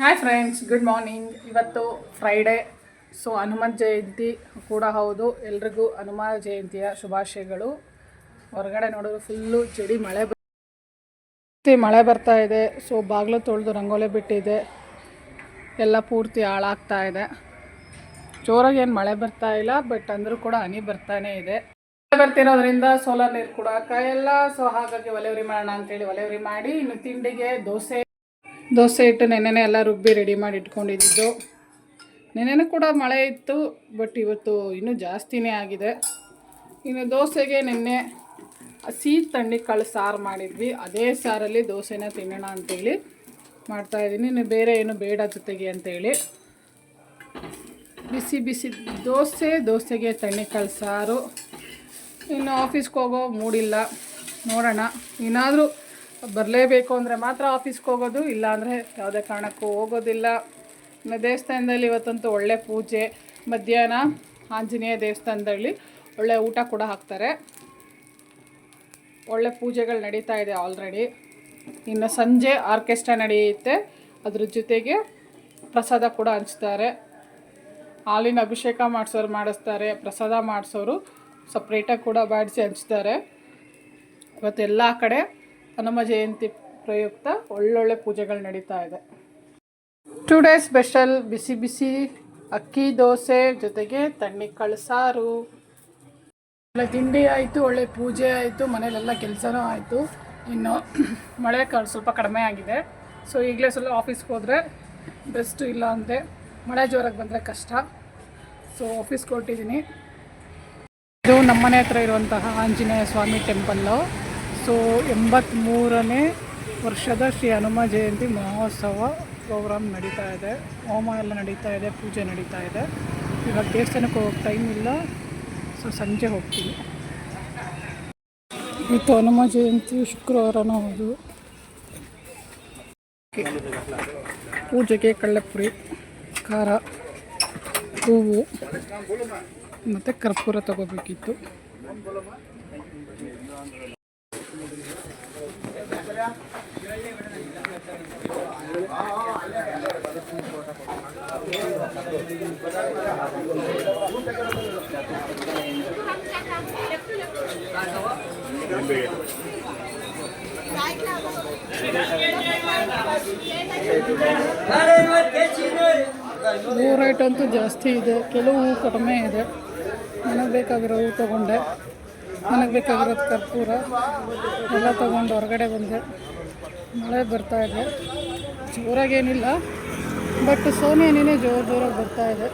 Hi friends, good morning. ಇವತ್ತು Friday, so Hanumantha ಜಯಂತಿ ಕೂಡ ಹೌದು. ಎಲ್ರಿಗೂ ಹನುಮ ಜಯಂತಿಯ ಶುಭಾಶಯಗಳು. ಹೊರಗಡೆ ನೋಡಿದ್ರು ಫುಲ್ಲು ಚಳಿ, ಮಳೆ ಬರ್ತಾ ಇದೆ. ಸೊ ಬಾಗಿಲು ತೊಳೆದು ರಂಗೋಲಿ ಬಿಟ್ಟಿದೆ, ಎಲ್ಲ ಪೂರ್ತಿ ಹಾಳಾಗ್ತಾ ಇದೆ. ಜೋರಾಗಿ ಏನು ಮಳೆ ಬರ್ತಾ ಇಲ್ಲ, ಬಟ್ ಅಂದರೂ ಕೂಡ ಹನಿ ಬರ್ತಾನೆ ಇದೆ. ಮಳೆ ಬರ್ತಿರೋದ್ರಿಂದ ಸೋಲಾರ್ ನೀರು ಕೂಡ ಎಲ್ಲ, ಸೊ ಹಾಗಾಗಿ ಒಲೆವರಿ ಮಾಡೋಣ ಅಂತೇಳಿ ಒಲೆವರಿ ಮಾಡಿ, ಇನ್ನು ತಿಂಡಿಗೆ ದೋಸೆ ಇಟ್ಟು ನೆನ್ನೆನೇ ಎಲ್ಲ ರುಬ್ಬಿ ರೆಡಿ ಮಾಡಿ ಇಟ್ಕೊಂಡಿದ್ದು. ನೆನ್ನೆನೂ ಕೂಡ ಮಳೆ ಇತ್ತು, ಬಟ್ ಇವತ್ತು ಇನ್ನೂ ಜಾಸ್ತಿನೇ ಆಗಿದೆ. ಇನ್ನು ದೋಸೆಗೆ ನಿನ್ನೆ ಹಸಿ ಕಾಳು ಸಾರು ಮಾಡಿದ್ವಿ, ಅದೇ ಸಾರಲ್ಲಿ ದೋಸೆನ ತಿನ್ನೋಣ ಅಂತೇಳಿ ಮಾಡ್ತಾಯಿದ್ದೀನಿ. ಇನ್ನು ಬೇರೆ ಏನು ಬೇಡ ಜೊತೆಗೆ ಅಂತೇಳಿ ಬಿಸಿ ಬಿಸಿ ದೋಸೆಗೆ ಕಾಳು ಸಾರು. ಇನ್ನು ಆಫೀಸ್ಗೆ ಹೋಗೋ ಮೂಡಿಲ್ಲ, ನೋಡೋಣ. ಏನಾದರೂ ಬರಲೇಬೇಕು ಅಂದರೆ ಮಾತ್ರ ಆಫೀಸ್ಗೆ ಹೋಗೋದು, ಇಲ್ಲಾಂದರೆ ಯಾವುದೇ ಕಾರಣಕ್ಕೂ ಹೋಗೋದಿಲ್ಲ. ಇನ್ನು ದೇವಸ್ಥಾನದಲ್ಲಿ ಇವತ್ತಂತೂ ಒಳ್ಳೆ ಪೂಜೆ, ಮಧ್ಯಾಹ್ನ ಆಂಜನೇಯ ದೇವಸ್ಥಾನದಲ್ಲಿ ಒಳ್ಳೆ ಊಟ ಕೂಡ ಹಾಕ್ತಾರೆ. ಒಳ್ಳೆ ಪೂಜೆಗಳು ನಡೀತಾ ಇದೆ ಆಲ್ರೆಡಿ. ಇನ್ನು ಸಂಜೆ ಆರ್ಕೆಸ್ಟ್ರಾ ನಡೆಯುತ್ತೆ, ಅದ್ರ ಜೊತೆಗೆ ಪ್ರಸಾದ ಕೂಡ ಹಂಚ್ತಾರೆ. ಹಾಲಿನ ಅಭಿಷೇಕ ಮಾಡಿಸ್ತಾರೆ, ಪ್ರಸಾದ ಮಾಡಿಸೋರು ಸಪ್ರೇಟಾಗಿ ಕೂಡ ಬಾಡಿಸಿ ಹಂಚ್ತಾರೆ. ಇವತ್ತೆಲ್ಲ ಕಡೆ ಹನುಮ ಜಯಂತಿ ಪ್ರಯುಕ್ತ ಒಳ್ಳೊಳ್ಳೆ ಪೂಜೆಗಳು ನಡೀತಾ ಇದೆ. 2 ಡೇಸ್ ಸ್ಪೆಷಲ್ ಬಿಸಿ ಬಿಸಿ ಅಕ್ಕಿ ದೋಸೆ ಜೊತೆಗೆ ಕಾಳು ಸಾರು. ಒಳ್ಳೆ ತಿಂಡಿ ಆಯಿತು, ಒಳ್ಳೆ ಪೂಜೆ ಆಯಿತು, ಮನೇಲೆಲ್ಲ ಕೆಲಸನೂ ಆಯಿತು. ಇನ್ನು ಮಳೆ ಸ್ವಲ್ಪ ಕಡಿಮೆ ಆಗಿದೆ. ಸೊ ಈಗಲೇ ಸ್ವಲ್ಪ ಆಫೀಸ್ಗೆ ಹೋದರೆ ಬೆಸ್ಟು, ಇಲ್ಲ ಅಂದರೆ ಮಳೆ ಜೋರಾಗಿ ಬಂದರೆ ಕಷ್ಟ. ಸೊ ಆಫೀಸ್ಗೆ ಹೊರಟಿದ್ದೀನಿ. ಇದು ನಮ್ಮನೆ ಹತ್ರ ಇರುವಂತಹ ಆಂಜನೇಯ ಸ್ವಾಮಿ ಟೆಂಪಲ್ಲು. ಸೊ 83ನೇ ವರ್ಷದ ಶ್ರೀ ಹನುಮ ಜಯಂತಿ ಮಹೋತ್ಸವ ಪ್ರೋಗ್ರಾಮ್ ನಡೀತಾ ಇದೆ. ಹೋಮ ಎಲ್ಲ ನಡೀತಾ ಇದೆ, ಪೂಜೆ ನಡೀತಾ ಇದೆ. ಇವಾಗ ದೇವಸ್ಥಾನಕ್ಕೆ ಹೋಗೋಕ್ಕೆ ಟೈಮ್ ಇಲ್ಲ, ಸೊ ಸಂಜೆ ಹೋಗ್ತೀನಿ. ಇವತ್ತು ಹನುಮ ಜಯಂತಿ ಶುಕ್ರವಾರನೂ ಹೌದು. ಪೂಜೆಗೆ ಕಳ್ಳೆಪುರಿ, ಖಾರ, ಹೂವು ಮತ್ತು ಕರ್ಪೂರ ತಗೋಬೇಕಿತ್ತು. ಹೂ ರೇಟ್ ಅಂತೂ ಜಾಸ್ತಿ ಇದೆ, ಕೆಲವು ಹೂ ಕಡಿಮೆ ಇದೆ. ನನಗೆ ಬೇಕಾಗಿರೋ ಹೂ ತೊಗೊಂಡೆ, ನನಗೆ ಬೇಕಾಗಿರೋದು ಕರ್ಪೂರ ಎಲ್ಲ ತೊಗೊಂಡು ಹೊರಗಡೆ ಬಂದೆ. ಮಳೆ ಬರ್ತಾ ಇದೆ, ಜೋರಾಗೇನಿಲ್ಲ, ಬಟ್ ಸೋನೆಯೇ ಜೋರಾಗಿ ಬರ್ತಾ ಇದೆ.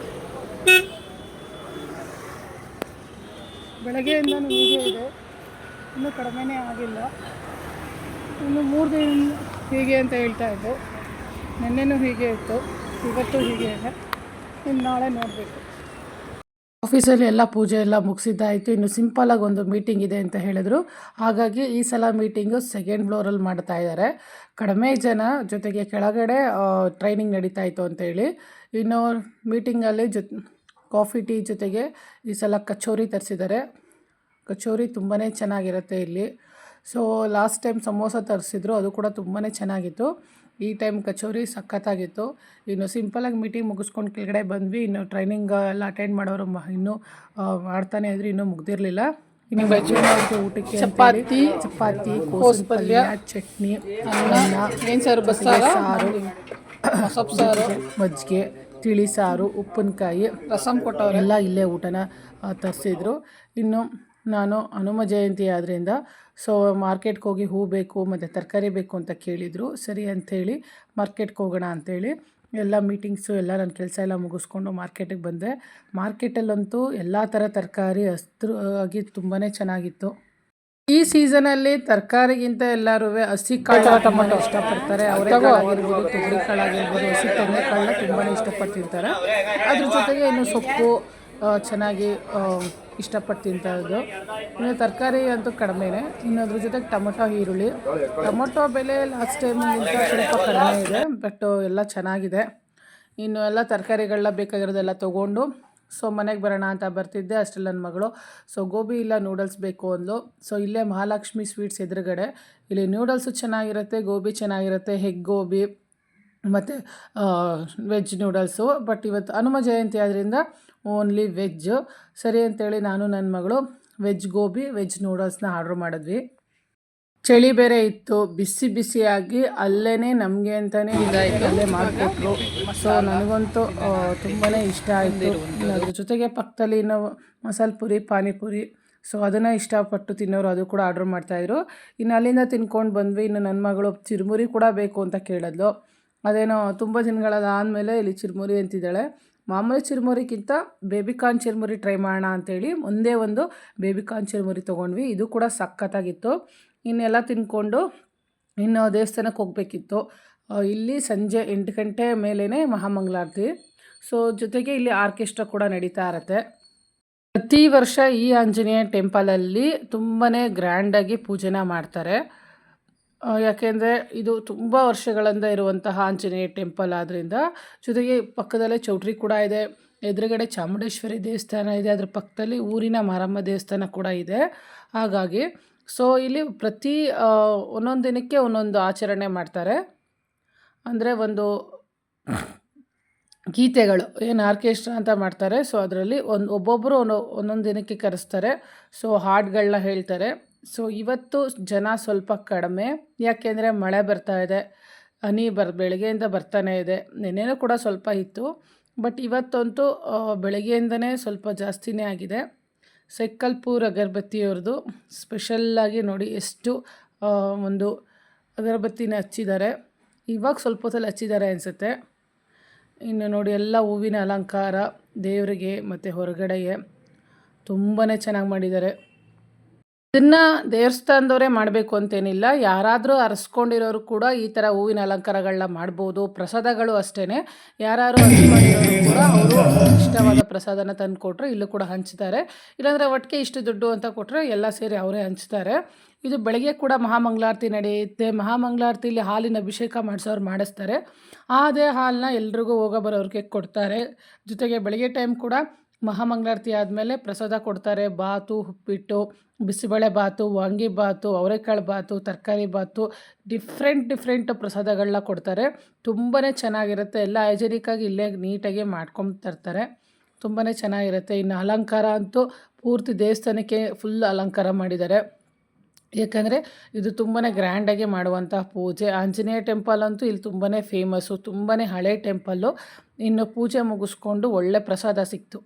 ಬೆಳಗ್ಗೆಯಿಂದನೂ ಹೀಗೆ ಇದೆ, ಇನ್ನೂ ಕಡಿಮೆನೇ ಆಗಿಲ್ಲ. ಇನ್ನು 3 ದಿನ ಹೀಗೆ ಅಂತ ಹೇಳ್ತಾ ಇದ್ದು. ನಿನ್ನೆನೂ ಹೀಗೆ ಇತ್ತು, ಇವತ್ತು ಹೀಗೆ ಇದೆ. ಇನ್ನು ನಾಳೆ ನೋಡಬೇಕು. ಆಫೀಸಲ್ಲಿ ಎಲ್ಲ ಪೂಜೆ ಎಲ್ಲ ಮುಗಿಸಿದ್ದಾಯಿತು. ಇನ್ನು ಸಿಂಪಲಾಗಿ ಒಂದು ಮೀಟಿಂಗ್ ಇದೆ ಅಂತ ಹೇಳಿದ್ರು. ಹಾಗಾಗಿ ಈ ಸಲ ಮೀಟಿಂಗು 2nd ಫ್ಲೋರಲ್ಲಿ ಮಾಡ್ತಾ ಇದ್ದಾರೆ. ಕಡಿಮೆ ಜನ, ಜೊತೆಗೆ ಕೆಳಗಡೆ ಟ್ರೈನಿಂಗ್ ನಡೀತಾ ಇತ್ತು ಅಂತೇಳಿ. ಇನ್ನು ಮೀಟಿಂಗಲ್ಲಿ ಕಾಫಿ ಟೀ ಜೊತೆಗೆ ಈ ಸಲ ಕಚೋರಿ ತರಿಸಿದ್ದಾರೆ. ಕಚೋರಿ ತುಂಬಾ ಚೆನ್ನಾಗಿರುತ್ತೆ ಇಲ್ಲಿ. ಸೊ ಲಾಸ್ಟ್ ಟೈಮ್ ಸಮೋಸ ತರಿಸಿದ್ರು, ಅದು ಕೂಡ ತುಂಬಾ ಚೆನ್ನಾಗಿತ್ತು. ಈ ಟೈಮ್ ಕಚೋರಿ ಸಖತ್ತಾಗಿತ್ತು. ಇನ್ನು ಸಿಂಪಲಾಗಿ ಮೀಟಿಂಗ್ ಮುಗಿಸ್ಕೊಂಡು ಕೆಳಗಡೆ ಬಂದ್ವಿ. ಇನ್ನು ಟ್ರೈನಿಂಗ್ ಎಲ್ಲ ಅಟೆಂಡ್ ಮಾಡೋರು ಇನ್ನೂ ಮಾಡ್ತಾನೆ ಇದ್ರು, ಇನ್ನೂ ಮುಗ್ದಿರಲಿಲ್ಲ. ಇನ್ನು ವೆಜ್ಜಿನವ್ರಿಗೆ ಊಟಕ್ಕೆ ಚಪಾತಿ, ಕೋಸು ಪಲ್ಯ, ಚಟ್ನಿ, ಅನ್ನ, ಏನು ಸಾರು, ಬಸ್ಸಾರು, ಸೊಪ್ಪು ಸಾರು, ಮಜ್ಜಿಗೆ, ತಿಳಿ ಸಾರು, ಉಪ್ಪಿನಕಾಯಿ, ರಸಮ್ ಕೊಟ್ಟವರೆಲ್ಲ ಇಲ್ಲೇ ಊಟನ ತರಿಸಿದ್ರು. ಇನ್ನು ನಾನು ಹನುಮ ಜಯಂತಿ ಆದ್ದರಿಂದ ಸೊ ಮಾರ್ಕೆಟ್ಗೆ ಹೋಗಿ ಹೂ ಬೇಕು ಮತ್ತು ತರಕಾರಿ ಬೇಕು ಅಂತ ಕೇಳಿದರು. ಸರಿ ಅಂಥೇಳಿ ಮಾರ್ಕೆಟ್ಗೆ ಹೋಗೋಣ ಅಂಥೇಳಿ ಎಲ್ಲ ಮೀಟಿಂಗ್ಸು ಎಲ್ಲ ನನ್ನ ಕೆಲಸ ಎಲ್ಲ ಮುಗಿಸ್ಕೊಂಡು ಮಾರ್ಕೆಟಿಗೆ ಬಂದೆ. ಮಾರ್ಕೆಟಲ್ಲಂತೂ ಎಲ್ಲ ಥರ ತರಕಾರಿ ಆಗಿ ತುಂಬಾ ಚೆನ್ನಾಗಿತ್ತು. ಈ ಸೀಸನಲ್ಲಿ ತರಕಾರಿಗಿಂತ ಎಲ್ಲರೂ ಹಸಿ ಕಾಳು ಟೊಮೊಟೊ ಇಷ್ಟಪಡ್ತಾರೆ. ಅವರೆಕಾಳಾಗಿರ್ಬೋದು, ತೊಗರಿ ಕಾಳಾಗಿರ್ಬೋದು, ಹಸಿ ತೊಗರಿಕಾಳನ್ನ ತುಂಬಾ ಇಷ್ಟಪಟ್ಟು ತಿಂತಾರೆ. ಅದ್ರ ಜೊತೆಗೆ ಇನ್ನು ಸೊಪ್ಪು ಚೆನ್ನಾಗಿ ಇಷ್ಟಪಟ್ಟು ತಿಂತಾಯಿದ್ದು. ಇನ್ನು ತರಕಾರಿ ಅಂತೂ ಕಡಿಮೆನೇ. ಇನ್ನು ಅದ್ರ ಜೊತೆಗೆ ಟೊಮೊಟೊ, ಈರುಳ್ಳಿ. ಟೊಮೊಟೊ ಬೆಲೆ ಲಾಸ್ಟ್ ಟೈಮಿಗಿಂತ ಸ್ವಲ್ಪ ಕಡಿಮೆ ಇದೆ, ಬಟ್ ಎಲ್ಲ ಚೆನ್ನಾಗಿದೆ. ಇನ್ನು ಎಲ್ಲ ತರಕಾರಿಗಳನ್ನ ಬೇಕಾಗಿರೋದೆಲ್ಲ ತೊಗೊಂಡು ಸೊ ಮನೆಗೆ ಬರೋಣ ಅಂತ ಬರ್ತಿದ್ದೆ. ಅಷ್ಟರಲ್ಲಿ ನನ್ನ ಮಗಳು ಸೊ ಗೋಬಿ ಇಲ್ಲ ನೂಡಲ್ಸ್ ಬೇಕು ಅಂದ್ಲು. ಸೊ ಇಲ್ಲೇ ಮಹಾಲಕ್ಷ್ಮಿ ಸ್ವೀಟ್ಸ್ ಎದುರುಗಡೆ ಇಲ್ಲಿ ನೂಡಲ್ಸು ಚೆನ್ನಾಗಿರುತ್ತೆ, ಗೋಬಿ ಚೆನ್ನಾಗಿರುತ್ತೆ, ಎಗ್ ಗೋಬಿ ಮತ್ತು ವೆಜ್ ನೂಡಲ್ಸು. ಬಟ್ ಇವತ್ತು ಹನುಮ ಜಯಂತಿ ಆದ್ದರಿಂದ ಓನ್ಲಿ ವೆಜ್ಜು. ಸರಿ ಅಂತೇಳಿ ನಾನು ನನ್ನ ಮಗಳು ವೆಜ್ ಗೋಬಿ, ವೆಜ್ ನೂಡಲ್ಸ್ನ ಆರ್ಡ್ರ್ ಮಾಡಿದ್ವಿ. ಚಳಿ ಬೇರೆ ಇತ್ತು, ಬಿಸಿ ಬಿಸಿಯಾಗಿ ಅಲ್ಲೇ ನಮಗೆ ಅಂತಲೇ ಇದಾಯಿತು, ಅಲ್ಲೇ ಮಾಡಿಕೊಟ್ರು. ಸೊ ನನಗಂತೂ ತುಂಬಾ ಇಷ್ಟ ಆಯಿತು. ಅದ್ರ ಜೊತೆಗೆ ಪಕ್ಕದಲ್ಲಿ ನಾವು ಮಸಾಲೆ ಪುರಿ, ಪಾನಿಪುರಿ, ಸೊ ಅದನ್ನು ಇಷ್ಟಪಟ್ಟು ತಿನ್ನೋರು ಅದು ಕೂಡ ಆರ್ಡ್ರ್ ಮಾಡ್ತಾಯಿದ್ರು. ಇನ್ನು ಅಲ್ಲಿಂದ ತಿನ್ಕೊಂಡು ಬಂದ್ವಿ. ಇನ್ನು ನನ್ನ ಮಗಳು ಚಿರುಮುರಿ ಕೂಡ ಬೇಕು ಅಂತ ಕೇಳಿದ್ಲು. ಅದೇನೋ ತುಂಬ ದಿನಗಳಾದಮೇಲೆ ಇಲ್ಲಿ ಚಿರುಮುರಿ ಅಂತಿದ್ದಾಳೆ. ಮಾಮೂಲಿ ಚಿರುಮುರಿಗಿಂತ ಬೇಬಿಕಾರ್ನ್ ಚಿರುಮುರಿ ಟ್ರೈ ಮಾಡೋಣ ಅಂಥೇಳಿ ಒಂದೇ ಒಂದು ಬೇಬಿಕಾರ್ನ್ ಚಿರುಮುರಿ ತೊಗೊಂಡ್ವಿ. ಇದು ಕೂಡ ಸಖತ್ತಾಗಿತ್ತು. ಇನ್ನೆಲ್ಲ ತಿಂದ್ಕೊಂಡು ಇನ್ನು ದೇವಸ್ಥಾನಕ್ಕೆ ಹೋಗಬೇಕಿತ್ತು. ಇಲ್ಲಿ ಸಂಜೆ 8 ಗಂಟೆ ಮೇಲೇ ಮಹಾಮಂಗಳಾರತಿ. ಸೊ ಜೊತೆಗೆ ಇಲ್ಲಿ ಆರ್ಕೆಸ್ಟ್ರಾ ಕೂಡ ನಡೀತಾ ಇರತ್ತೆ. ಪ್ರತಿ ವರ್ಷ ಈ ಆಂಜನೇಯ ಟೆಂಪಲಲ್ಲಿ ತುಂಬಾ ಗ್ರ್ಯಾಂಡಾಗಿ ಪೂಜೆನ ಮಾಡ್ತಾರೆ. ಯಾಕೆಂದರೆ ಇದು ತುಂಬ ವರ್ಷಗಳಿಂದ ಇರುವಂತಹ ಆಂಜನೇಯ ಟೆಂಪಲ್ ಆದ್ದರಿಂದ. ಜೊತೆಗೆ ಪಕ್ಕದಲ್ಲೇ ಚೌಟ್ರಿ ಕೂಡ ಇದೆ, ಎದುರುಗಡೆ ಚಾಮುಂಡೇಶ್ವರಿ ದೇವಸ್ಥಾನ ಇದೆ, ಅದ್ರ ಪಕ್ಕದಲ್ಲಿ ಊರಿನ ಮಾರಮ್ಮ ದೇವಸ್ಥಾನ ಕೂಡ ಇದೆ. ಹಾಗಾಗಿ ಸೊ ಇಲ್ಲಿ ಪ್ರತಿ ಒಂದೊಂದು ದಿನಕ್ಕೆ ಒಂದೊಂದು ಆಚರಣೆ ಮಾಡ್ತಾರೆ. ಅಂದರೆ ಒಂದು ಗೀತೆಗಳು ಏನು ಆರ್ಕೆಸ್ಟ್ರಾ ಅಂತ ಮಾಡ್ತಾರೆ. ಸೊ ಅದರಲ್ಲಿ ಒಬ್ಬೊಬ್ಬರು ಒಂದೊಂದು ದಿನಕ್ಕೆ ಕರೆಸ್ತಾರೆ. ಸೊ ಹಾಡುಗಳನ್ನ ಹೇಳ್ತಾರೆ. ಸೊ ಇವತ್ತು ಜನ ಸ್ವಲ್ಪ ಕಡಿಮೆ, ಯಾಕೆಂದರೆ ಮಳೆ ಬರ್ತಾ ಇದೆ, ಹನಿ ಬೆಳಗ್ಗೆಯಿಂದ ಬರ್ತಾನೆ ಇದೆ. ನೆನ್ನೆನೂ ಕೂಡ ಸ್ವಲ್ಪ ಇತ್ತು, ಬಟ್ ಇವತ್ತಂತೂ ಬೆಳಗ್ಗೆಯಿಂದನೇ ಸ್ವಲ್ಪ ಜಾಸ್ತಿನೇ ಆಗಿದೆ. ಸೈಕಲ್ಪುರ್ ಅಗರಬತ್ತಿಯವ್ರದ್ದು ಸ್ಪೆಷಲ್ಲಾಗಿ ನೋಡಿ ಎಷ್ಟು ಒಂದು ಅಗರಬತ್ತಿನ ಹಚ್ಚಿದ್ದಾರೆ. ಇವಾಗ ಸ್ವಲ್ಪ ಹೊತ್ತಲ್ಲಿ ಹಚ್ಚಿದ್ದಾರೆ ಅನಿಸುತ್ತೆ. ಇನ್ನು ನೋಡಿ ಎಲ್ಲ ಹೂವಿನ ಅಲಂಕಾರ ದೇವರಿಗೆ ಮತ್ತು ಹೊರಗಡೆಗೆ ತುಂಬಾ ಚೆನ್ನಾಗಿ ಮಾಡಿದ್ದಾರೆ. ಇದನ್ನು ದೇವಸ್ಥಾನದವರೇ ಮಾಡಬೇಕು ಅಂತೇನಿಲ್ಲ, ಯಾರಾದರೂ ಅರಸ್ಕೊಂಡಿರೋರು ಕೂಡ ಈ ಥರ ಹೂವಿನ ಅಲಂಕಾರಗಳನ್ನ ಮಾಡ್ಬೋದು. ಪ್ರಸಾದಗಳು ಅಷ್ಟೇ, ಯಾರು ಅರಸ್ಕೊಂಡಿರೋರು ಕೂಡ ಅವರು ಇಷ್ಟವಾದ ಪ್ರಸಾದನ ತಂದು ಕೊಟ್ಟರೆ ಇಲ್ಲೂ ಕೂಡ ಹಂಚ್ತಾರೆ. ಇಲ್ಲಾಂದರೆ ಒಟ್ಟಿಗೆ ಇಷ್ಟು ದುಡ್ಡು ಅಂತ ಕೊಟ್ಟರೆ ಎಲ್ಲ ಸೇರಿ ಅವರೇ ಹಂಚ್ತಾರೆ. ಇದು ಬೆಳಗ್ಗೆ ಕೂಡ ಮಹಾಮಂಗಳಾರತಿ ನಡೆಯುತ್ತೆ. ಮಹಾಮಂಗಳಾರತಿಯಲ್ಲಿ ಹಾಲಿನ ಅಭಿಷೇಕ ಮಾಡಿಸೋರು ಮಾಡಿಸ್ತಾರೆ. ಅದೇ ಹಾಲನ್ನ ಎಲ್ರಿಗೂ ಬರೋರಿಗೆ ಕೊಡ್ತಾರೆ. ಜೊತೆಗೆ ಬೆಳಗ್ಗೆ ಟೈಮ್ ಕೂಡ ಮಹಾಮಂಗಳಾರತಿ ಆದಮೇಲೆ ಪ್ರಸಾದ ಕೊಡ್ತಾರೆ. ಬಾತು, ಉಪ್ಪಿಟ್ಟು, ಬಿಸಿಬೇಳೆ ಬಾತು, ವಾಂಗಿಬಾತು, ಅವರೆಕಾಳು ಬಾತು, ತರಕಾರಿ ಬಾತು, ಡಿಫ್ರೆಂಟ್ ಪ್ರಸಾದಗಳನ್ನ ಕೊಡ್ತಾರೆ. ತುಂಬಾ ಚೆನ್ನಾಗಿರುತ್ತೆ. ಎಲ್ಲ ಹೈಜೆನಿಕ್ಕಾಗಿ ಇಲ್ಲೇ ನೀಟಾಗಿ ಮಾಡ್ಕೊಂಡು ತರ್ತಾರೆ. ತುಂಬಾ ಚೆನ್ನಾಗಿರುತ್ತೆ. ಇನ್ನು ಅಲಂಕಾರ ಅಂತೂ ಪೂರ್ತಿ ದೇವಸ್ಥಾನಕ್ಕೆ ಫುಲ್ ಅಲಂಕಾರ ಮಾಡಿದ್ದಾರೆ. ಏಕೆಂದರೆ ಇದು ತುಂಬಾ ಗ್ರ್ಯಾಂಡಾಗಿ ಮಾಡುವಂತಹ ಪೂಜೆ. ಆಂಜನೇಯ ಟೆಂಪಲ್ ಅಂತೂ ಇಲ್ಲಿ ತುಂಬಾ ಫೇಮಸ್ಸು, ತುಂಬಾ ಹಳೆ ಟೆಂಪಲ್ಲು. ಇನ್ನು ಪೂಜೆ ಮುಗಿಸ್ಕೊಂಡು ಒಳ್ಳೆ ಪ್ರಸಾದ ಸಿಕ್ತು.